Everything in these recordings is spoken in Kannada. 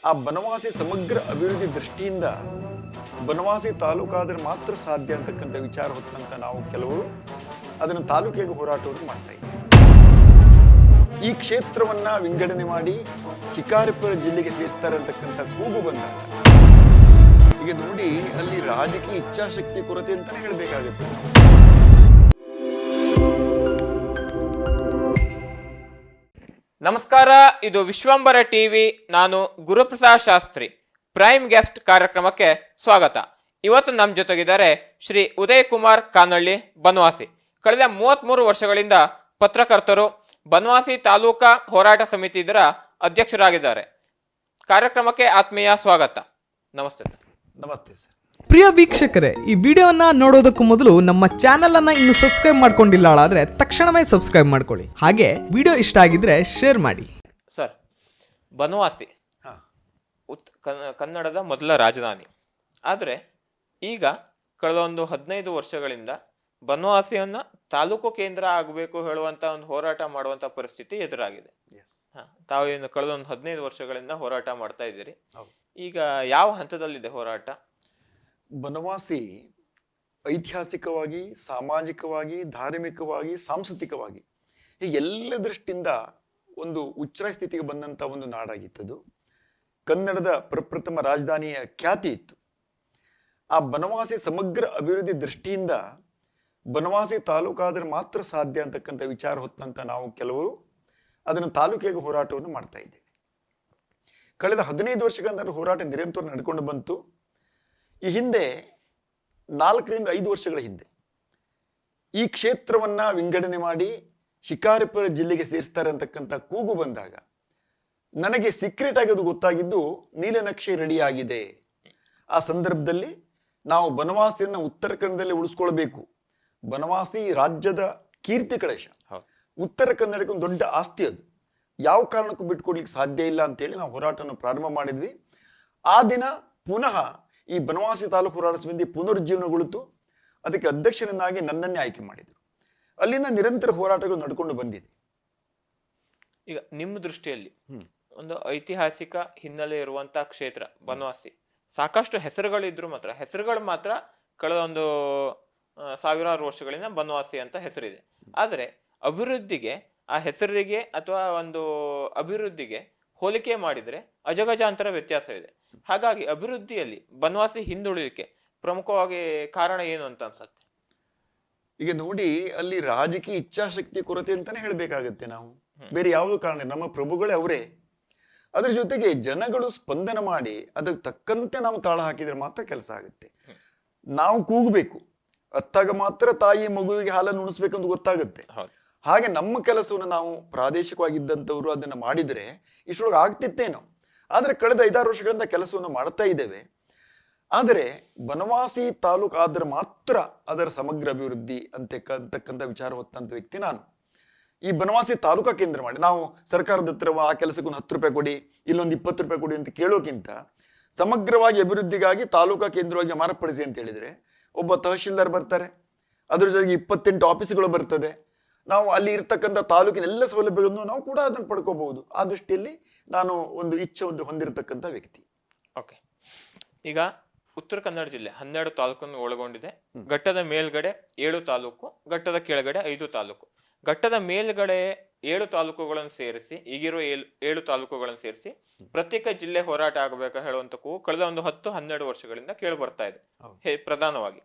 ಆ ಬನವಾಸಿ ಸಮಗ್ರ ಅಭಿವೃದ್ಧಿ ದೃಷ್ಟಿಯಿಂದ ಬನವಾಸಿ ತಾಲೂಕಾದ್ರೆ ಮಾತ್ರ ಸಾಧ್ಯ ಅಂತಕ್ಕಂಥ ವಿಚಾರ ಹೊತ್ತಂತ ನಾವು ಕೆಲವರು ಅದನ್ನು ತಾಲೂಕಿಗೆ ಹೋರಾಟವನ್ನು ಮಾಡ್ತಾ ಇದ್ದೀವಿ. ಈ ಕ್ಷೇತ್ರವನ್ನ ವಿಂಗಡಣೆ ಮಾಡಿ ಶಿಕಾರಿಪುರ ಜಿಲ್ಲೆಗೆ ಸೇರಿಸ್ತಾರೆ ಅಂತಕ್ಕಂಥ ಕೂಗು ಬಂದಾಗ ಈಗ ನೋಡಿ ಅಲ್ಲಿ ರಾಜಕೀಯ ಇಚ್ಛಾಶಕ್ತಿ ಕೊರತೆ ಅಂತಾನೆ ಹೇಳಬೇಕಾಗುತ್ತೆ. ನಮಸ್ಕಾರ, ಇದು ವಿಶ್ವಂಬರ ಟಿವಿ. ನಾನು ಗುರುಪ್ರಸಾದ್ ಶಾಸ್ತ್ರಿ. ಪ್ರೈಮ್ ಗೆಸ್ಟ್ ಕಾರ್ಯಕ್ರಮಕ್ಕೆ ಸ್ವಾಗತ. ಇವತ್ತು ನಮ್ಮ ಜೊತೆಗಿದ್ದಾರೆ ಶ್ರೀ ಉದಯ್ ಕುಮಾರ್ ಕಾನಳ್ಳಿ, ಬನವಾಸಿ. ಕಳೆದ 33 ವರ್ಷಗಳಿಂದ ಪತ್ರಕರ್ತರು, ಬನವಾಸಿ ತಾಲೂಕಾ ಹೋರಾಟ ಸಮಿತಿ ಇದರ ಅಧ್ಯಕ್ಷರಾಗಿದ್ದಾರೆ. ಕಾರ್ಯಕ್ರಮಕ್ಕೆ ಆತ್ಮೀಯ ಸ್ವಾಗತ. ನಮಸ್ತೆ ಸರ್. ನಮಸ್ತೆ ಸರ್. ಪ್ರಿಯ ವೀಕ್ಷಕರೇ, ಈ ವಿಡಿಯೋವನ್ನ ನೋಡೋದಕ್ಕೂ ಮೊದಲು ನಮ್ಮ ಚಾನೆಲ್ ಅನ್ನ ಇನ್ನು ಸಬ್ಸ್ಕ್ರೈಬ್ ಮಾಡ್ಕೊಂಡಿಲ್ಲ ಆದ್ರೆ ತಕ್ಷಣವೇ ಸಬ್ಸ್ಕ್ರೈಬ್ ಮಾಡ್ಕೊಳ್ಳಿ. ಹಾಗೆ ವಿಡಿಯೋ ಇಷ್ಟ ಆಗಿದ್ರೆ ಶೇರ್ ಮಾಡಿ. ಸರ್, ಬನವಾಸಿ ಕನ್ನಡದ ಮೊದಲ ರಾಜಧಾನಿ. ಆದರೆ ಈಗ ಕಳೆದ ಒಂದು 15 ವರ್ಷಗಳಿಂದ ಬನವಾಸಿಯನ್ನ ತಾಲೂಕು ಕೇಂದ್ರ ಆಗಬೇಕು ಹೇಳುವಂತ ಒಂದು ಹೋರಾಟ ಮಾಡುವಂತ ಪರಿಸ್ಥಿತಿ ಎದುರಾಗಿದೆ. ತಾವು ಏನು ಕಳೆದ ಒಂದು 15 ವರ್ಷಗಳಿಂದ ಹೋರಾಟ ಮಾಡ್ತಾ ಇದ್ದೀರಿ. ಈಗ ಯಾವ ಹಂತದಲ್ಲಿದೆ ಹೋರಾಟ? ಬನವಾಸಿ ಐತಿಹಾಸಿಕವಾಗಿ, ಸಾಮಾಜಿಕವಾಗಿ, ಧಾರ್ಮಿಕವಾಗಿ, ಸಾಂಸ್ಕೃತಿಕವಾಗಿ ಹೀಗೆಲ್ಲ ದೃಷ್ಟಿಯಿಂದ ಒಂದು ಉಚ್ಛ್ರಾಯ ಸ್ಥಿತಿಗೆ ಬಂದಂತ ಒಂದು ನಾಡಾಗಿತ್ತದು. ಕನ್ನಡದ ಪ್ರಪ್ರಥಮ ರಾಜಧಾನಿಯ ಖ್ಯಾತಿ ಇತ್ತು. ಆ ಬನವಾಸಿ ಸಮಗ್ರ ಅಭಿವೃದ್ಧಿ ದೃಷ್ಟಿಯಿಂದ ಬನವಾಸಿ ತಾಲೂಕಾದ್ರೆ ಮಾತ್ರ ಸಾಧ್ಯ ಅಂತಕ್ಕಂಥ ವಿಚಾರ ಹೊತ್ತಂತ ನಾವು ಕೆಲವರು ಅದನ್ನು ತಾಲೂಕಿಗೆ ಹೋರಾಟವನ್ನು ಮಾಡ್ತಾ ಇದ್ದೇವೆ. ಕಳೆದ 15 ವರ್ಷಗಳಿಂದ ಹೋರಾಟ ನಿರಂತರ ನಡ್ಕೊಂಡು ಬಂತು. ಈ ಹಿಂದೆ 4 ರಿಂದ 5 ವರ್ಷಗಳ ಹಿಂದೆ ಈ ಕ್ಷೇತ್ರವನ್ನ ವಿಂಗಡಣೆ ಮಾಡಿ ಶಿಕಾರಿಪುರ ಜಿಲ್ಲೆಗೆ ಸೇರಿಸ್ತಾರೆ ಅಂತಕ್ಕಂಥ ಕೂಗು ಬಂದಾಗ ನನಗೆ ಸೀಕ್ರೆಟ್ ಆಗಿ ಅದು ಗೊತ್ತಾಗಿದ್ದು ನೀಲನಕ್ಷೆ ರೆಡಿ ಆಗಿದೆ. ಆ ಸಂದರ್ಭದಲ್ಲಿ ನಾವು ಬನವಾಸಿಯನ್ನ ಉತ್ತರ ಕನ್ನಡದಲ್ಲಿ ಉಳಿಸ್ಕೊಳ್ಬೇಕು. ಬನವಾಸಿ ರಾಜ್ಯದ ಕೀರ್ತಿ ಕಳಶ, ಉತ್ತರ ಕನ್ನಡಕ್ಕೆ ಒಂದು ದೊಡ್ಡ ಆಸ್ತಿ. ಅದು ಯಾವ ಕಾರಣಕ್ಕೂ ಬಿಟ್ಕೊಡ್ಲಿಕ್ಕೆ ಸಾಧ್ಯ ಇಲ್ಲ ಅಂತೇಳಿ ನಾವು ಹೋರಾಟವನ್ನು ಪ್ರಾರಂಭ ಮಾಡಿದ್ವಿ. ಆ ದಿನ ಪುನಃ ಈ ಬನವಾಸಿ ತಾಲೂಕು ಹೋರಾಟ ಸಮಿತಿ ಪುನರುಜ್ಜೀವನಗೊಳಿತು. ಅದಕ್ಕೆ ಅಧ್ಯಕ್ಷರನ್ನಾಗಿ ನನ್ನನ್ನೇ ಆಯ್ಕೆ ಮಾಡಿದರು. ಅಲ್ಲಿಂದ ನಿರಂತರ ಹೋರಾಟಗಳು ನಡ್ಕೊಂಡು ಬಂದಿದೆ. ಈಗ ನಿಮ್ಮ ದೃಷ್ಟಿಯಲ್ಲಿ ಒಂದು ಐತಿಹಾಸಿಕ ಹಿನ್ನೆಲೆ ಇರುವಂತಹ ಕ್ಷೇತ್ರ ಬನವಾಸಿ. ಸಾಕಷ್ಟು ಹೆಸರುಗಳಿದ್ರು ಮಾತ್ರ ಹೆಸರುಗಳು ಮಾತ್ರ ಕಳೆದ ಒಂದು 1000 ವರ್ಷಗಳಿಂದ ಬನವಾಸಿ ಅಂತ ಹೆಸರಿದೆ. ಆದರೆ ಅಭಿವೃದ್ಧಿಗೆ, ಆ ಹೆಸರಿಗೆ ಅಥವಾ ಒಂದು ಅಭಿವೃದ್ಧಿಗೆ ಹೋಲಿಕೆ ಮಾಡಿದ್ರೆ ಅಜಗಜಾಂತರ ವ್ಯತ್ಯಾಸ ಇದೆ. ಹಾಗಾಗಿ ಅಭಿವೃದ್ಧಿಯಲ್ಲಿ ಬನವಾಸಿ ಹಿಂದುಳಿಲಿಕ್ಕೆ ಪ್ರಮುಖವಾಗಿ ಕಾರಣ ಏನು ಅಂತ ಅನ್ಸುತ್ತೆ? ಈಗ ನೋಡಿ, ಅಲ್ಲಿ ರಾಜಕೀಯ ಇಚ್ಛಾಶಕ್ತಿ ಕೊರತೆ ಅಂತಾನೆ ಹೇಳ್ಬೇಕಾಗತ್ತೆ. ನಾವು ಬೇರೆ ಯಾವುದು ಕಾರಣ, ನಮ್ಮ ಪ್ರಭುಗಳೇ ಅವರೇ. ಅದ್ರ ಜೊತೆಗೆ ಜನಗಳು ಸ್ಪಂದನ ಮಾಡಿ ಅದಕ್ಕೆ ತಕ್ಕಂತೆ ನಾವು ತಾಳ ಹಾಕಿದ್ರೆ ಮಾತ್ರ ಕೆಲಸ ಆಗುತ್ತೆ. ನಾವು ಕೂಗಬೇಕು, ಅತ್ತಾಗ ಮಾತ್ರ ತಾಯಿ ಮಗುವಿಗೆ ಹಾಲನ್ನು ಉಣಿಸ್ಬೇಕಂತ ಗೊತ್ತಾಗುತ್ತೆ. ಹಾಗೆ ನಮ್ಮ ಕೆಲಸವನ್ನು ನಾವು ಪ್ರಾದೇಶಿಕವಾಗಿದ್ದಂಥವ್ರು ಅದನ್ನ ಮಾಡಿದ್ರೆ ಇಷ್ಟೊಳಗೆ ಆಗ್ತಿತ್ತೇನೋ. ಆದ್ರೆ ಕಳೆದ 5-6 ವರ್ಷಗಳಿಂದ ಕೆಲಸವನ್ನು ಮಾಡ್ತಾ ಇದ್ದೇವೆ. ಆದರೆ ಬನವಾಸಿ ತಾಲೂಕು ಆದ್ರೆ ಮಾತ್ರ ಅದರ ಸಮಗ್ರ ಅಭಿವೃದ್ಧಿ ಅಂತಕ್ಕಂಥ ವಿಚಾರ ಹೊತ್ತಂತ ವ್ಯಕ್ತಿ ನಾನು. ಈ ಬನವಾಸಿ ತಾಲೂಕಾ ಕೇಂದ್ರ ಮಾಡಿ ನಾವು ಸರ್ಕಾರದ ಹತ್ರ ಆ ಕೆಲಸಕ್ಕೆ ಒಂದು 10 ರೂಪಾಯಿ ಕೊಡಿ, ಇಲ್ಲೊಂದು 20 ರೂಪಾಯಿ ಕೊಡಿ ಅಂತ ಕೇಳೋಕ್ಕಿಂತ ಸಮಗ್ರವಾಗಿ ಅಭಿವೃದ್ಧಿಗಾಗಿ ತಾಲೂಕಾ ಕೇಂದ್ರವಾಗಿ ಮಾರ್ಪಡಿಸಿ ಅಂತ ಹೇಳಿದ್ರೆ ಒಬ್ಬ ತಹಶೀಲ್ದಾರ್ ಬರ್ತಾರೆ, ಅದ್ರ ಜೊತೆಗೆ 28 ಆಫೀಸ್ಗಳು ಬರ್ತದೆ. ನಾವು ಅಲ್ಲಿ ಇರ್ತಕ್ಕಂಥ ತಾಲೂಕಿನ ಎಲ್ಲ ಸೌಲಭ್ಯಗಳನ್ನು ನಾವು ಕೂಡ ಅದನ್ನು ಪಡ್ಕೋಬಹುದು. ಆ ದೃಷ್ಟಿಯಲ್ಲಿ ನಾನು ಒಂದು ಇಚ್ಛೆ ಹೊಂದಿರತಕ್ಕಂಥ ವ್ಯಕ್ತಿ. ಓಕೆ, ಈಗ ಉತ್ತರ ಕನ್ನಡ ಜಿಲ್ಲೆ 12 ತಾಲೂಕನ್ನು ಒಳಗೊಂಡಿದೆ. ಘಟ್ಟದ ಮೇಲ್ಗಡೆ 7 ತಾಲೂಕು, ಘಟ್ಟದ ಕೆಳಗಡೆ 5 ತಾಲೂಕು. ಘಟ್ಟದ ಮೇಲ್ಗಡೆ 7 ತಾಲೂಕುಗಳನ್ನು ಸೇರಿಸಿ, ಈಗಿರೋ 7 ತಾಲೂಕುಗಳನ್ನು ಸೇರಿಸಿ ಪ್ರತ್ಯೇಕ ಜಿಲ್ಲೆ ಹೋರಾಟ ಆಗಬೇಕು ಹೇಳುವಂತ ಕೂಗು ಕಳೆದ ಒಂದು 10-12 ವರ್ಷಗಳಿಂದ ಕೇಳಿ ಬರ್ತಾ ಇದೆ ಪ್ರಧಾನವಾಗಿ.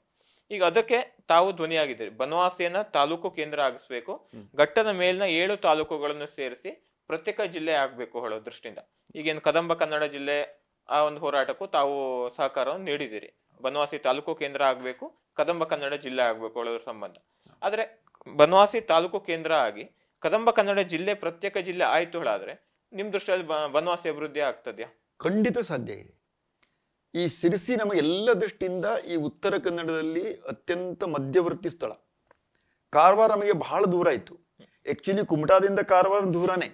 ಈಗ ಅದಕ್ಕೆ ತಾವು ಧ್ವನಿಯಾಗಿದ್ದೀರಿ. ಬನವಾಸಿಯನ್ನ ತಾಲೂಕು ಕೇಂದ್ರ ಆಗಿಸ್ಬೇಕು, ಘಟ್ಟದ ಮೇಲಿನ 7 ತಾಲೂಕುಗಳನ್ನು ಸೇರಿಸಿ ಪ್ರತ್ಯೇಕ ಜಿಲ್ಲೆ ಆಗ್ಬೇಕು ಹೇಳೋ ದೃಷ್ಟಿಯಿಂದ ಈಗೇನು ಕದಂಬ ಕನ್ನಡ ಜಿಲ್ಲೆ ಆ ಒಂದು ಹೋರಾಟಕ್ಕೂ ತಾವು ಸಹಕಾರವನ್ನು ನೀಡಿದ್ದೀರಿ. ಬನವಾಸಿ ತಾಲೂಕು ಕೇಂದ್ರ ಆಗ್ಬೇಕು, ಕದಂಬ ಕನ್ನಡ ಜಿಲ್ಲೆ ಆಗ್ಬೇಕು ಹೇಳೋದ್ರ ಸಂಬಂಧ. ಆದ್ರೆ ಬನವಾಸಿ ತಾಲೂಕು ಕೇಂದ್ರ ಆಗಿ ಕದಂಬ ಕನ್ನಡ ಜಿಲ್ಲೆ ಪ್ರತ್ಯೇಕ ಜಿಲ್ಲೆ ಆಯ್ತು ಹೇಳಾದ್ರೆ ನಿಮ್ ದೃಷ್ಟಿಯಲ್ಲಿ ಬನವಾಸಿ ಅಭಿವೃದ್ಧಿ ಆಗ್ತದ್ಯಾ? ಖಂಡಿತ ಸಾಧ್ಯ ಇದೆ. ಈ ಸಿರಿಸಿ ನಮಗೆಲ್ಲ ದೃಷ್ಟಿಯಿಂದ ಈ ಉತ್ತರ ಕನ್ನಡದಲ್ಲಿ ಅತ್ಯಂತ ಮಧ್ಯವರ್ತಿ ಸ್ಥಳ. ಕಾರವಾರ ನಮಗೆ ಬಹಳ ದೂರ ಆಯ್ತು. ಆಕ್ಚುಲಿ ಕುಮಟಾದಿಂದ ಕಾರವಾರ ದೂರನೇ.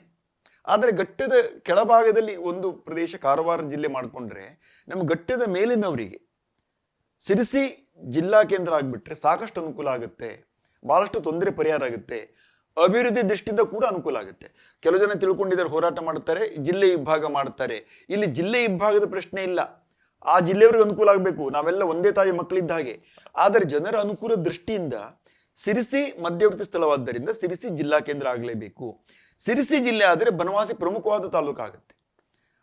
ಆದರೆ ಘಟ್ಟದ ಕೆಳಭಾಗದಲ್ಲಿ ಒಂದು ಪ್ರದೇಶ ಕಾರವಾರ ಜಿಲ್ಲೆ ಮಾಡಿಕೊಂಡ್ರೆ ನಮ್ಮ ಘಟ್ಟದ ಮೇಲಿನವರಿಗೆ ಸಿರಿಸಿ ಜಿಲ್ಲಾ ಕೇಂದ್ರ ಆಗಿಬಿಟ್ರೆ ಸಾಕಷ್ಟು ಅನುಕೂಲ ಆಗುತ್ತೆ, ಬಹಳಷ್ಟು ತೊಂದರೆ ಪರಿಹಾರ ಆಗುತ್ತೆ. ಅಭಿವೃದ್ಧಿ ದೃಷ್ಟಿಯಿಂದ ಕೂಡ ಅನುಕೂಲ ಆಗುತ್ತೆ. ಕೆಲವು ಜನ ತಿಳ್ಕೊಂಡಿದ್ದಾರೆ ಹೋರಾಟ ಮಾಡ್ತಾರೆ, ಜಿಲ್ಲೆ ಇಬ್ಬಾಗ ಮಾಡ್ತಾರೆ. ಇಲ್ಲಿ ಜಿಲ್ಲೆ ಇಬ್ಬಾಗದ ಪ್ರಶ್ನೆ ಇಲ್ಲ. ಆ ಜಿಲ್ಲೆಯವ್ರಿಗೆ ಅನುಕೂಲ ಆಗಬೇಕು, ನಾವೆಲ್ಲ ಒಂದೇ ತಾಯಿ ಮಕ್ಕಳಿದ್ದ ಹಾಗೆ. ಆದರೆ ಜನರ ಅನುಕೂಲ ದೃಷ್ಟಿಯಿಂದ ಸಿರಿಸಿ ಮಧ್ಯವರ್ತಿ ಸ್ಥಳವಾದ್ದರಿಂದ ಸಿರಿಸಿ ಜಿಲ್ಲಾ ಕೇಂದ್ರ ಆಗಲೇಬೇಕು. ಸಿರಿಸಿ ಜಿಲ್ಲೆ ಆದರೆ ಬನವಾಸಿ ಪ್ರಮುಖವಾದ ತಾಲೂಕು ಆಗುತ್ತೆ.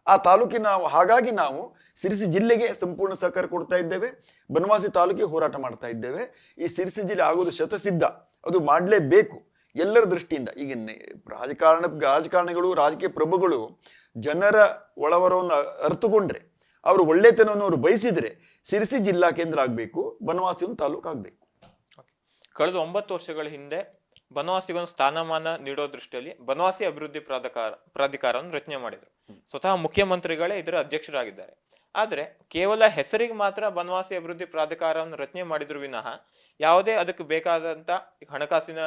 ಆ ತಾಲೂಕಿನ ಹಾಗಾಗಿ ನಾವು ಸಿರಿಸಿ ಜಿಲ್ಲೆಗೆ ಸಂಪೂರ್ಣ ಸಹಕಾರ ಕೊಡ್ತಾ ಇದ್ದೇವೆ. ಬನವಾಸಿ ತಾಲೂಕಿಗೆ ಹೋರಾಟ ಮಾಡ್ತಾ ಇದ್ದೇವೆ. ಈ ಸಿರಿಸಿ ಜಿಲ್ಲೆ ಆಗೋದು ಶತಸಿದ್ಧ, ಅದು ಮಾಡಲೇಬೇಕು ಎಲ್ಲರ ದೃಷ್ಟಿಯಿಂದ. ಈಗ ರಾಜಕಾರಣಿಗಳು, ರಾಜಕೀಯ ಪ್ರಭುಗಳು ಜನರ ಒಳವರವನ್ನು ಅರ್ಥಕೊಂಡ್ರೆ, ಅವರು ಒಳ್ಳೆತನವನ್ನು ಅವರು ಬಯಸಿದ್ರೆ ಸಿರಿಸಿ ಜಿಲ್ಲಾ ಕೇಂದ್ರ ಆಗಬೇಕು, ಬನವಾಸಿ ಒಂದು ತಾಲೂಕು ಆಗಬೇಕು. ಕಳೆದ 9 ವರ್ಷಗಳ ಹಿಂದೆ ಬನವಾಸಿಗೊಂದು ಸ್ಥಾನಮಾನ ನೀಡೋ ದೃಷ್ಟಿಯಲ್ಲಿ ಬನವಾಸಿ ಅಭಿವೃದ್ಧಿ ಪ್ರಾಧಿಕಾರವನ್ನು ರಚನೆ ಮಾಡಿದ್ರು. ಸ್ವತಃ ಮುಖ್ಯಮಂತ್ರಿಗಳೇ ಇದರ ಅಧ್ಯಕ್ಷರಾಗಿದ್ದಾರೆ. ಆದ್ರೆ ಕೇವಲ ಹೆಸರಿಗೆ ಮಾತ್ರ ಬನವಾಸಿ ಅಭಿವೃದ್ಧಿ ಪ್ರಾಧಿಕಾರವನ್ನು ರಚನೆ ಮಾಡಿದ್ರು ವಿನಃ ಯಾವುದೇ ಅದಕ್ಕೆ ಬೇಕಾದಂತ ಹಣಕಾಸಿನ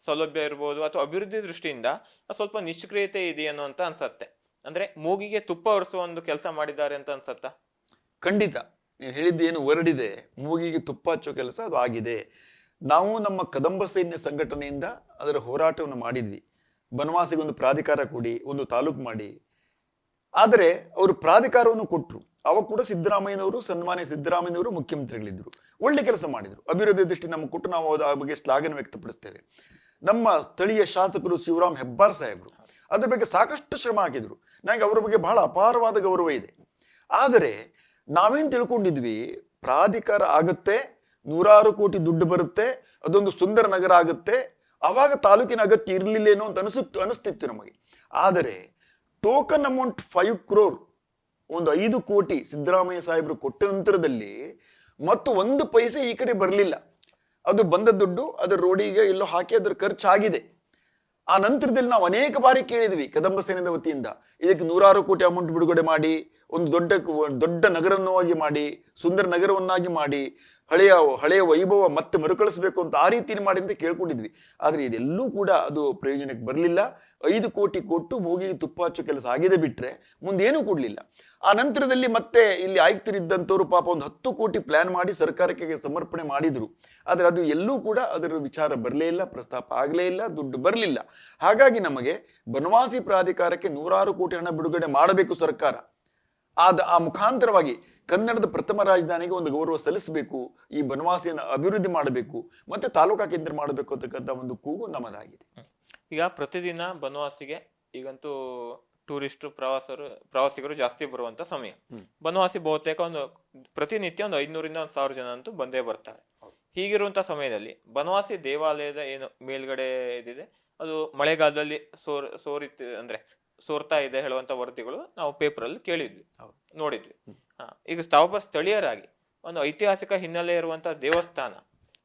ಸೌಲಭ್ಯ ಇರ್ಬೋದು ಅಥವಾ ಅಭಿವೃದ್ಧಿ ದೃಷ್ಟಿಯಿಂದ ಸ್ವಲ್ಪ ನಿಷ್ಕ್ರಿಯತೆ ಇದೆಯೇನೋ ಅಂತ ಅನ್ಸತ್ತೆ. ಅಂದ್ರೆ ಮೂಗಿಗೆ ತುಪ್ಪ ಒರೆಸುವ ಒಂದು ಕೆಲಸ ಮಾಡಿದ್ದಾರೆ ಅಂತ ಅನ್ಸತ್ತಾ? ಖಂಡಿತ, ನೀವು ಹೇಳಿದ್ದೇನು ಹೊರಡಿದೆ, ಮೂಗಿಗೆ ತುಪ್ಪ ಹಚ್ಚೋ ಕೆಲಸ ಅದು ಆಗಿದೆ. ನಾವು ನಮ್ಮ ಕದಂಬ ಸೈನ್ಯ ಸಂಘಟನೆಯಿಂದ ಅದರ ಹೋರಾಟವನ್ನು ಮಾಡಿದ್ವಿ. ಬನವಾಸಿಗೊಂದು ಪ್ರಾಧಿಕಾರ ಕೊಡಿ, ಒಂದು ತಾಲೂಕು ಮಾಡಿ. ಆದರೆ ಅವರು ಪ್ರಾಧಿಕಾರವನ್ನು ಕೊಟ್ಟರು. ಅವಾಗ ಕೂಡ ಸಿದ್ದರಾಮಯ್ಯನವರು, ಸನ್ಮಾನ್ಯ ಸಿದ್ದರಾಮಯ್ಯನವರು ಮುಖ್ಯಮಂತ್ರಿಗಳಿದ್ರು, ಒಳ್ಳೆ ಕೆಲಸ ಮಾಡಿದ್ರು. ಅಭಿವೃದ್ಧಿ ದೃಷ್ಟಿ ನಮಗೆ ಕೊಟ್ಟು ನಾವು ಆ ಬಗ್ಗೆ ಶ್ಲಾಘನೆ ವ್ಯಕ್ತಪಡಿಸ್ತೇವೆ. ನಮ್ಮ ಸ್ಥಳೀಯ ಶಾಸಕರು ಶಿವರಾಮ್ ಹೆಬ್ಬಾರ್ ಸಾಹೇಬರು ಅದ್ರ ಬಗ್ಗೆ ಸಾಕಷ್ಟು ಶ್ರಮ ಹಾಕಿದ್ರು. ನನಗೆ ಅವರ ಬಗ್ಗೆ ಬಹಳ ಅಪಾರವಾದ ಗೌರವ ಇದೆ. ಆದರೆ ನಾವೇನ್ ತಿಳ್ಕೊಂಡಿದ್ವಿ, ಪ್ರಾಧಿಕಾರ ಆಗುತ್ತೆ, 100 ಕೋಟಿ ದುಡ್ಡು ಬರುತ್ತೆ, ಅದೊಂದು ಸುಂದರ ನಗರ ಆಗುತ್ತೆ, ಅವಾಗ ತಾಲೂಕಿನ ಅಗತ್ಯ ಇರಲಿಲ್ಲೇನೋ ಅಂತ ಅನಿಸ್ತಿತ್ತು ನಮಗೆ. ಆದರೆ ಟೋಕನ್ ಅಮೌಂಟ್ 5 crore, ಒಂದು 5 ಕೋಟಿ ಸಿದ್ದರಾಮಯ್ಯ ಸಾಹೇಬರು ಕೊಟ್ಟ ನಂತರದಲ್ಲಿ ಮತ್ತು 1 ಪೈಸೆ ಈ ಕಡೆ ಬರಲಿಲ್ಲ. ಅದು ಬಂದ ದುಡ್ಡು ಅದರ ರೋಡಿಗೆ ಎಲ್ಲೋ ಹಾಕಿ ಅದರ ಖರ್ಚಾಗಿದೆ. ಆ ನಂತರದಲ್ಲಿ ನಾವು ಅನೇಕ ಬಾರಿ ಕೇಳಿದ್ವಿ ಕದಂಬ ಸೇನೆಯ ವತಿಯಿಂದ, ಇದಕ್ಕೆ 100 ಕೋಟಿ ಅಮೌಂಟ್ ಬಿಡುಗಡೆ ಮಾಡಿ, ಒಂದು ದೊಡ್ಡ ನಗರವನ್ನಾಗಿ ಮಾಡಿ, ಸುಂದರ ನಗರವನ್ನಾಗಿ ಮಾಡಿ, ಹಳೆಯ ವೈಭವ ಮತ್ತೆ ಮರುಕಳಿಸಬೇಕು ಅಂತ ಆ ರೀತಿ ಮಾಡಿ ಅಂತ ಕೇಳ್ಕೊಂಡಿದ್ವಿ. ಆದ್ರೆ ಇದೆಲ್ಲೂ ಕೂಡ ಅದು ಪ್ರಯೋಜನಕ್ಕೆ ಬರಲಿಲ್ಲ. 5 ಕೋಟಿ ಕೊಟ್ಟು ಮೂಗಿಗೆ ತುಪ್ಪ ಹಚ್ಚೋ ಕೆಲಸ ಆಗಿದೆ ಬಿಟ್ರೆ ಮುಂದೇನೂ ಕೊಡ್ಲಿಲ್ಲ. ಆ ನಂತರದಲ್ಲಿ ಮತ್ತೆ ಇಲ್ಲಿ ಆಯುಕ್ತರಿದ್ದಂಥವ್ರು ಪಾಪ ಒಂದು 10 ಕೋಟಿ ಪ್ಲಾನ್ ಮಾಡಿ ಸರ್ಕಾರಕ್ಕೆ ಸಮರ್ಪಣೆ ಮಾಡಿದ್ರು. ಆದ್ರೆ ಅದು ಎಲ್ಲೂ ಕೂಡ ಅದರ ವಿಚಾರ ಬರಲೇ ಇಲ್ಲ, ಪ್ರಸ್ತಾಪ ಆಗಲೇ ಇಲ್ಲ, ದುಡ್ಡು ಬರಲಿಲ್ಲ. ಹಾಗಾಗಿ ನಮಗೆ ಬನವಾಸಿ ಪ್ರಾಧಿಕಾರಕ್ಕೆ 100 ಕೋಟಿ ಹಣ ಬಿಡುಗಡೆ ಮಾಡಬೇಕು ಸರ್ಕಾರ. ಆ ಮುಖಾಂತರವಾಗಿ ಕನ್ನಡದ ಪ್ರಥಮ ರಾಜಧಾನಿಗೆ ಒಂದು ಗೌರವ ಸಲ್ಲಿಸಬೇಕು, ಈ ಬನವಾಸಿಯನ್ನು ಅಭಿವೃದ್ಧಿ ಮಾಡಬೇಕು, ಮತ್ತೆ ತಾಲೂಕಾ ಕೇಂದ್ರ ಮಾಡಬೇಕು ಅಂತಕ್ಕಂಥ ಒಂದು ಕೂಗು ನಮ್ಮದಾಗಿದೆ. ಈಗ ಪ್ರತಿದಿನ ಬನವಾಸಿಗೆ ಈಗಂತೂ ಟೂರಿಸ್ಟ್ ಪ್ರವಾಸಿಗರು ಜಾಸ್ತಿ ಬರುವಂತ ಸಮಯ. ಬನವಾಸಿ ಬಹುತೇಕ ಪ್ರತಿನಿತ್ಯ 500ರಿಂದ 1000 ಜನ ಅಂತೂ ಬಂದೇ ಬರ್ತಾರೆ. ಹೀಗಿರುವಂತ ಸಮಯದಲ್ಲಿ ಬನವಾಸಿ ದೇವಾಲಯದ ಏನು ಮೇಲ್ಗಡೆ ಇದಿದೆ ಅದು ಮಳೆಗಾಲದಲ್ಲಿ ಸೋರ್ತಾ ಇದೆ ಹೇಳುವಂತ ವರದಿಗಳು ನಾವು ಪೇಪರ್ ಅಲ್ಲಿ ಕೇಳಿದ್ವಿ, ನೋಡಿದ್ವಿ. ಈಗ ತಾವೊಬ್ಬ ಸ್ಥಳೀಯರಾಗಿ ಒಂದು ಐತಿಹಾಸಿಕ ಹಿನ್ನೆಲೆ ಇರುವಂತ ದೇವಸ್ಥಾನ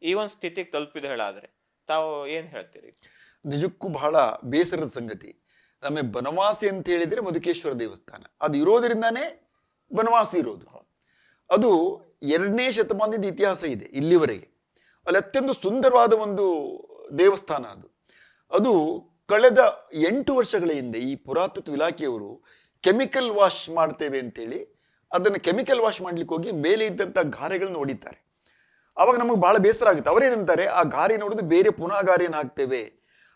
ಈ ಒಂದು ಸ್ಥಿತಿಗೆ ತಲುಪಿದೆ ಹೇಳಾದ್ರೆ ತಾವು ಏನ್ ಹೇಳ್ತೀರಿ? ನಿಜಕ್ಕೂ ಬಹಳ ಬೇಸರದ ಸಂಗತಿ. ನಮಗೆ ಬನವಾಸಿ ಅಂತ ಹೇಳಿದ್ರೆ ಮಧುಕೇಶ್ವರ ದೇವಸ್ಥಾನ, ಅದು ಇರೋದ್ರಿಂದಾನೇ ಬನವಾಸಿ ಇರೋದು. ಅದು 2ನೇ ಶತಮಾನದ ಇತಿಹಾಸ ಇದೆ ಇಲ್ಲಿವರೆಗೆ. ಅಲ್ಲಿ ಅತ್ಯಂತ ಸುಂದರವಾದ ಒಂದು ದೇವಸ್ಥಾನ ಅದು ಕಳೆದ 8 ವರ್ಷಗಳ ಹಿಂದೆ ಈ ಪುರಾತತ್ವ ಇಲಾಖೆಯವರು ಕೆಮಿಕಲ್ ವಾಶ್ ಮಾಡ್ತೇವೆ ಅಂತೇಳಿ ಅದನ್ನು ಕೆಮಿಕಲ್ ವಾಶ್ ಮಾಡ್ಲಿಕ್ಕೆ ಹೋಗಿ ಮೇಲೆ ಇದ್ದಂಥ ಗಾರೆಗಳನ್ನ ಹೊಡಿತಾರೆ. ಅವಾಗ ನಮಗೆ ಬಹಳ ಬೇಸರ ಆಗುತ್ತೆ. ಅವರೇನಂತಾರೆ, ಆ ಗಾರೆ ನೋಡಿದ್ರೆ ಬೇರೆ ಪುನಃ ಗಾರೆಯನ್ನು ಹಾಕ್ತೇವೆ.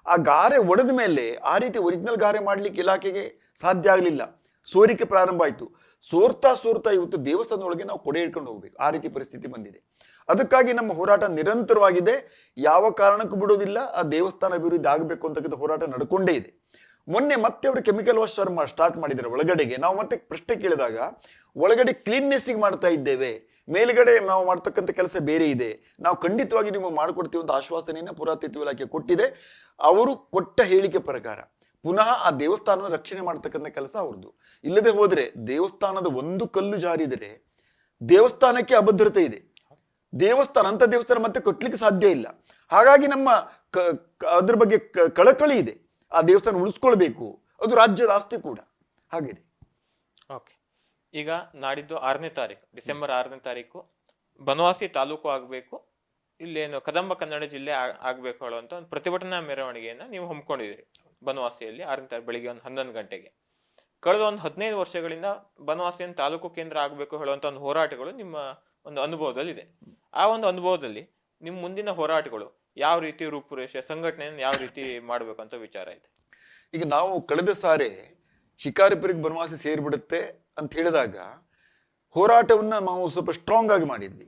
ಆ ಗಾರೆ ಒಡೆದ ಮೇಲೆ ಆ ರೀತಿ ಒರಿಜಿನಲ್ ಗಾರೆ ಮಾಡ್ಲಿಕ್ಕೆ ಇಲಾಖೆಗೆ ಸಾಧ್ಯ ಆಗಲಿಲ್ಲ, ಸೋರಿಕೆ ಪ್ರಾರಂಭ ಆಯಿತು. ಸೋರ್ತಾ ಇವತ್ತು ದೇವಸ್ಥಾನದೊಳಗೆ ನಾವು ಕೊಡೆ ಹಿಡ್ಕೊಂಡು ಹೋಗ್ಬೇಕು, ಆ ರೀತಿ ಪರಿಸ್ಥಿತಿ ಬಂದಿದೆ. ಅದಕ್ಕಾಗಿ ನಮ್ಮ ಹೋರಾಟ ನಿರಂತರವಾಗಿದೆ, ಯಾವ ಕಾರಣಕ್ಕೂ ಬಿಡೋದಿಲ್ಲ. ಆ ದೇವಸ್ಥಾನ ಅಭಿವೃದ್ಧಿ ಆಗಬೇಕು ಅಂತಕ್ಕಂಥ ಹೋರಾಟ ನಡ್ಕೊಂಡೇ ಇದೆ. ಮೊನ್ನೆ ಮತ್ತೆ ಅವರು ಕೆಮಿಕಲ್ ವಾಶ್ ಸ್ಟಾರ್ಟ್ ಮಾಡಿದ್ದಾರೆ ಒಳಗಡೆಗೆ. ನಾವು ಮತ್ತೆ ಪ್ರಶ್ನೆ ಕೇಳಿದಾಗ ಒಳಗಡೆ ಕ್ಲೀನ್ನೆಸ್ಸಿಗೆ ಮಾಡ್ತಾ ಇದ್ದೇವೆ, ಮೇಲ್ಗಡೆ ನಾವು ಮಾಡ್ತಕ್ಕಂಥ ಕೆಲಸ ಬೇರೆ ಇದೆ, ನಾವು ಖಂಡಿತವಾಗಿ ನಿಮಗೆ ಮಾಡಿಕೊಡ್ತೀವಿ ಅಂತ ಆಶ್ವಾಸನೆಯನ್ನ ಪುರಾತತ್ವ ಇಲಾಖೆ ಕೊಟ್ಟಿದೆ. ಅವರು ಕೊಟ್ಟ ಹೇಳಿಕೆ ಪ್ರಕಾರ ಪುನಃ ಆ ದೇವಸ್ಥಾನದ ರಕ್ಷಣೆ ಮಾಡ್ತಕ್ಕಂಥ ಕೆಲಸ ಅವ್ರದ್ದು. ಇಲ್ಲದೆ ಹೋದ್ರೆ ದೇವಸ್ಥಾನದ ಒಂದು ಕಲ್ಲು ಜಾರಿದರೆ ದೇವಸ್ಥಾನಕ್ಕೆ ಅಭದ್ರತೆ ಇದೆ. ಅಂತ ದೇವಸ್ಥಾನ ಮತ್ತೆ ಕಟ್ಟಲಿಕ್ಕೆ ಸಾಧ್ಯ ಇಲ್ಲ. ಹಾಗಾಗಿ ನಮ್ಮ ಅದ್ರ ಬಗ್ಗೆ ಕಳಕಳಿ ಇದೆ. ಆ ದೇವಸ್ಥಾನ ಉಳಿಸ್ಕೊಳ್ಬೇಕು, ಅದು ರಾಜ್ಯದ ಆಸ್ತಿ ಕೂಡ ಹಾಗಿದೆ. ಓಕೆ, ಈಗ ನಾಡಿದ್ದು 6ನೇ ತಾರೀಕು ಡಿಸೆಂಬರ್ 6ನೇ ತಾರೀಕು ಬನವಾಸಿ ತಾಲೂಕು ಆಗ್ಬೇಕು, ಇಲ್ಲೇನು ಕದಂಬ ಕನ್ನಡ ಜಿಲ್ಲೆ ಆಗ್ಬೇಕು ಹೇಳುವಂತ ಒಂದು ಪ್ರತಿಭಟನಾ ಮೆರವಣಿಗೆಯನ್ನ ನೀವು ಹಮ್ಮಿಕೊಂಡಿದ್ದೀರಿ ಬನವಾಸಿಯಲ್ಲಿ 6ನೇ ತಾರೀಕು ಬೆಳಿಗ್ಗೆ 11 ಗಂಟೆಗೆ. ಕಳೆದ 15 ವರ್ಷಗಳಿಂದ ಬನವಾಸಿಯನ್ನು ತಾಲೂಕು ಕೇಂದ್ರ ಆಗ್ಬೇಕು ಹೇಳುವಂತ ಒಂದು ಹೋರಾಟಗಳು ನಿಮ್ಮ ಒಂದು ಅನುಭವದಲ್ಲಿ ಇದೆ. ಆ ಒಂದು ಅನುಭವದಲ್ಲಿ ನಿಮ್ಮ ಮುಂದಿನ ಹೋರಾಟಗಳು ಯಾವ ರೀತಿ ರೂಪುರೇಷೆ, ಸಂಘಟನೆಯನ್ನು ಯಾವ ರೀತಿ ಮಾಡಬೇಕು ಅಂತ ವಿಚಾರ ಇದೆ. ಈಗ ನಾವು ಕಳೆದ ಸಾರಿ ಶಿಕಾರಿಪುರಿಗೆ ಬನವಾಸಿ ಸೇರಿಬಿಡುತ್ತೆ ಅಂತ ಹೇಳಿದಾಗ ಹೋರಾಟವನ್ನ ನಾವು ಸ್ವಲ್ಪ ಸ್ಟ್ರಾಂಗ್ ಆಗಿ ಮಾಡಿದ್ವಿ.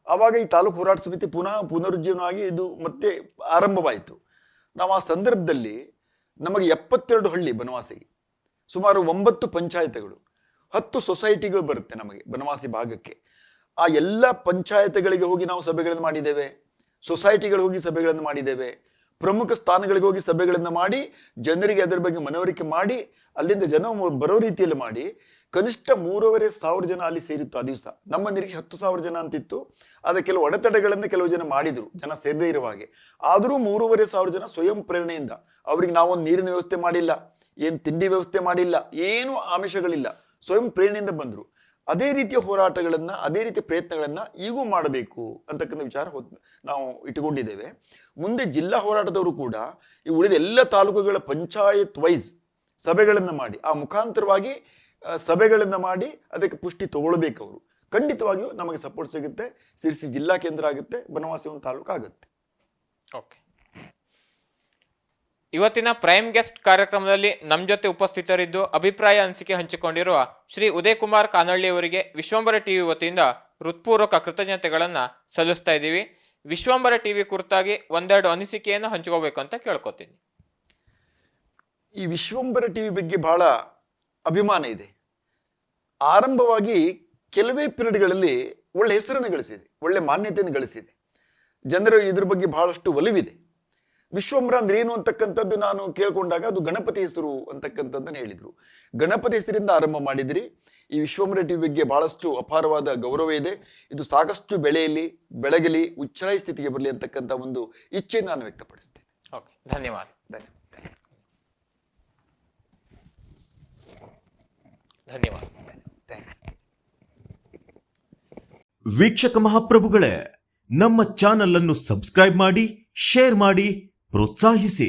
ಆವಾಗ ಈ ತಾಲೂಕು ಹೋರಾಟ ಸಮಿತಿ ಪುನರುಜ್ಜೀವನ ಆಗಿ ಇದು ಮತ್ತೆ ಆರಂಭವಾಯಿತು. ನಾವು ಆ ಸಂದರ್ಭದಲ್ಲಿ ನಮಗೆ 72 ಹಳ್ಳಿ ಬನವಾಸಿಗೆ, ಸುಮಾರು 9 ಪಂಚಾಯತ್ಗಳು, 10 ಸೊಸೈಟಿಗಳು ಬರುತ್ತೆ ನಮಗೆ ಬನವಾಸಿ ಭಾಗಕ್ಕೆ. ಆ ಎಲ್ಲ ಪಂಚಾಯತ್ಗಳಿಗೆ ಹೋಗಿ ನಾವು ಸಭೆಗಳನ್ನು ಮಾಡಿದ್ದೇವೆ, ಸೊಸೈಟಿಗಳಿಗೆ ಹೋಗಿ ಸಭೆಗಳನ್ನು ಮಾಡಿದ್ದೇವೆ, ಪ್ರಮುಖ ಸ್ಥಾನಗಳಿಗೆ ಹೋಗಿ ಸಭೆಗಳನ್ನು ಮಾಡಿ ಜನರಿಗೆ ಅದರ ಬಗ್ಗೆ ಮನವರಿಕೆ ಮಾಡಿ ಅಲ್ಲಿಂದ ಜನ ಬರೋ ರೀತಿಯಲ್ಲಿ ಮಾಡಿ ಕನಿಷ್ಠ 3,500 ಜನ ಅಲ್ಲಿ ಸೇರಿತ್ತು ಆ ದಿವಸ. ನಮ್ಮ ನಿರೀಕ್ಷೆ 10,000 ಜನ ಅಂತಿತ್ತು. ಆದ ಕೆಲವು ಅಡೆತಡೆಗಳನ್ನ ಕೆಲವು ಜನ ಮಾಡಿದ್ರು, ಜನ ಸೇರದೇ ಇರುವ ಹಾಗೆ. ಆದರೂ 3,500 ಜನ ಸ್ವಯಂ ಪ್ರೇರಣೆಯಿಂದ, ಅವ್ರಿಗೆ ನಾವೊಂದು ನೀರಿನ ವ್ಯವಸ್ಥೆ ಮಾಡಿಲ್ಲ, ಏನು ತಿಂಡಿ ವ್ಯವಸ್ಥೆ ಮಾಡಿಲ್ಲ, ಏನು ಆಮಿಷಗಳಿಲ್ಲ, ಸ್ವಯಂ ಪ್ರೇರಣೆಯಿಂದ ಬಂದ್ರು. ಅದೇ ರೀತಿಯ ಹೋರಾಟಗಳನ್ನ, ಅದೇ ರೀತಿಯ ಪ್ರಯತ್ನಗಳನ್ನ ಈಗೂ ಮಾಡಬೇಕು ಅಂತಕ್ಕಂಥ ವಿಚಾರ ನಾವು ಇಟ್ಟುಕೊಂಡಿದ್ದೇವೆ. ಮುಂದೆ ಜಿಲ್ಲಾ ಹೋರಾಟದವರು ಕೂಡ ಈ ಉಳಿದ ಎಲ್ಲ ತಾಲೂಕುಗಳ ಪಂಚಾಯತ್ ವೈಸ್ ಸಭೆಗಳನ್ನು ಮಾಡಿ, ಆ ಮುಖಾಂತರವಾಗಿ ಸಭೆಗಳನ್ನ ಮಾಡಿ ಅದಕ್ಕೆ ಪುಷ್ಟಿ ತಗೊಳ್ಬೇಕು. ಅವರು ಖಂಡಿತವಾಗಿಯೂ ನಮಗೆ ಸಪೋರ್ಟ್ ಸಿಗುತ್ತೆ. ಸಿರ್ಸಿ ಜಿಲ್ಲಾ ಕೇಂದ್ರ ಆಗುತ್ತೆ, ಬನವಾಸಿ ಒಂದು ತಾಲೂಕು ಆಗುತ್ತೆ. ಓಕೆ, ಇವತ್ತಿನ ಪ್ರೈಮ್ ಗೆಸ್ಟ್ ಕಾರ್ಯಕ್ರಮದಲ್ಲಿ ನಮ್ಮ ಜೊತೆ ಉಪಸ್ಥಿತರಿದ್ದು ಅಭಿಪ್ರಾಯ ಅನಿಸಿಕೆ ಹಂಚಿಕೊಂಡಿರುವ ಶ್ರೀ ಉದಯ್ ಕುಮಾರ್ ಕಾನಳ್ಳಿ ಅವರಿಗೆ ವಿಶ್ವಂಬರ ಟಿವಿ ವತಿಯಿಂದ ಹೃತ್ಪೂರ್ವಕ ಕೃತಜ್ಞತೆಗಳನ್ನ ಸಲ್ಲಿಸ್ತಾ ಇದ್ದೀವಿ. ವಿಶ್ವಂಬರ ಟಿವಿ ಕುರಿತಾಗಿ ಒಂದೆರಡು ಅನಿಸಿಕೆಯನ್ನು ಹಂಚ್ಕೋಬೇಕು ಅಂತ ಕೇಳ್ಕೊತೀನಿ. ಈ ವಿಶ್ವಂಬರ ಟಿವಿ ಬಗ್ಗೆ ಬಹಳ ಅಭಿಮಾನ ಇದೆ. ಆರಂಭವಾಗಿ ಕೆಲವೇ ಪೀರಿಯಡ್ಗಳಲ್ಲಿ ಒಳ್ಳೆ ಹೆಸರನ್ನು ಗಳಿಸಿದೆ, ಒಳ್ಳೆ ಮಾನ್ಯತೆಯನ್ನು ಗಳಿಸಿದೆ. ಜನರು ಇದ್ರ ಬಗ್ಗೆ ಬಹಳಷ್ಟು ಒಲಿವಿದೆ. ವಿಶ್ವಂಬರ ಅಂದ್ರೆ ಏನು ಅಂತಕ್ಕಂಥದ್ದು ನಾನು ಕೇಳ್ಕೊಂಡಾಗ ಅದು ಗಣಪತಿ ಹೆಸರು ಅಂತಕ್ಕಂಥದ್ದನ್ನು ಹೇಳಿದ್ರು. ಗಣಪತಿ ಹೆಸರಿಂದ ಆರಂಭ ಮಾಡಿದ್ರಿ. ಈ ವಿಶ್ವಂಬರ ಟಿವಿ ಬಗ್ಗೆ ಬಹಳಷ್ಟು ಅಪಾರವಾದ ಗೌರವ ಇದೆ. ಇದು ಸಾಕಷ್ಟು ಬೆಳಗಲಿ, ಉಚ್ಚರಾಯಿ ಸ್ಥಿತಿಗೆ ಬರಲಿ ಅಂತಕ್ಕಂಥ ಒಂದು ಇಚ್ಛೆ ನಾನು ವ್ಯಕ್ತಪಡಿಸ್ತೇನೆ. ಓಕೆ, ಧನ್ಯವಾದ. ಧನ್ಯವಾದ. ವೀಕ್ಷಕ ಮಹಾಪ್ರಭುಗಳೇ, ನಮ್ಮ ಚಾನಲ್ ಅನ್ನು ಸಬ್ಸ್ಕ್ರೈಬ್ ಮಾಡಿ, ಶೇರ್ ಮಾಡಿ, ಪ್ರೋತ್ಸಾಹಿಸಿ.